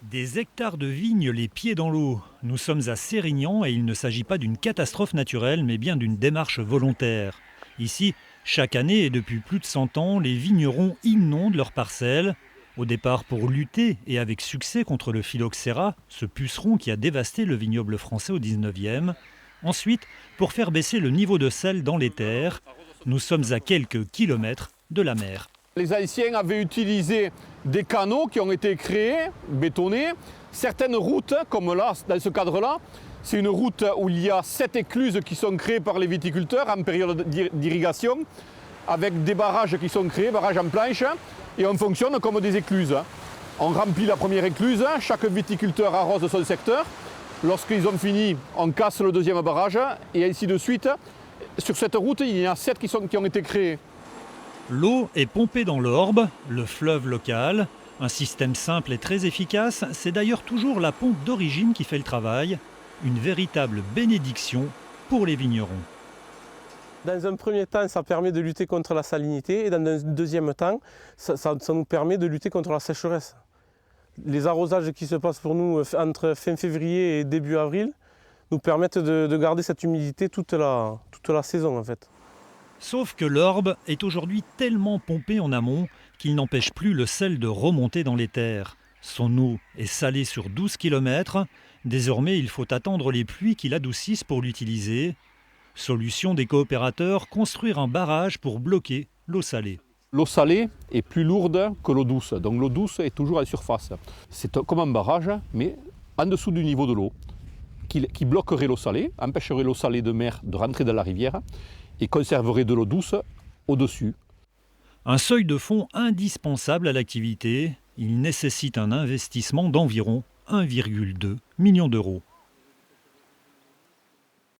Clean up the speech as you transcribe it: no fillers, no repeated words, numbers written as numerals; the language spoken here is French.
Des hectares de vignes les pieds dans l'eau. Nous sommes à Sérignan et il ne s'agit pas d'une catastrophe naturelle, mais bien d'une démarche volontaire. Ici, chaque année et depuis plus de 100 ans, les vignerons inondent leurs parcelles. Au départ pour lutter, et avec succès, contre le phylloxéra, ce puceron qui a dévasté le vignoble français au 19e. Ensuite, pour faire baisser le niveau de sel dans les terres. Nous sommes à quelques kilomètres de la mer. Les anciens avaient utilisé des canaux qui ont été créés, bétonnés. Certaines routes, comme là, dans ce cadre-là, c'est une route où il y a 7 écluses qui sont créées par les viticulteurs en période d'irrigation, avec des barrages qui sont créés, barrages en planche, et on fonctionne comme des écluses. On remplit la première écluse, chaque viticulteur arrose son secteur. Lorsqu'ils ont fini, on casse le deuxième barrage, et ainsi de suite. Sur cette route, il y en a 7 qui ont été créées. L'eau est pompée dans l'Orbe, le fleuve local. Un système simple et très efficace, c'est d'ailleurs toujours la pompe d'origine qui fait le travail. Une véritable bénédiction pour les vignerons. Dans un premier temps, ça permet de lutter contre la salinité et dans un deuxième temps, ça nous permet de lutter contre la sécheresse. Les arrosages qui se passent pour nous entre fin février et début avril nous permettent de garder cette humidité toute la saison en fait. Sauf que l'Orbe est aujourd'hui tellement pompé en amont qu'il n'empêche plus le sel de remonter dans les terres. Son eau est salée sur 12 km. Désormais, il faut attendre les pluies qui l'adoucissent pour l'utiliser. Solution des coopérateurs, construire un barrage pour bloquer l'eau salée. L'eau salée est plus lourde que l'eau douce, donc l'eau douce est toujours à la surface. C'est comme un barrage, mais en dessous du niveau de l'eau, qui bloquerait l'eau salée, empêcherait l'eau salée de mer de rentrer dans la rivière et conserverait de l'eau douce au-dessus. Un seuil de fond indispensable à l'activité. Il nécessite un investissement d'environ 1,2 million d'euros.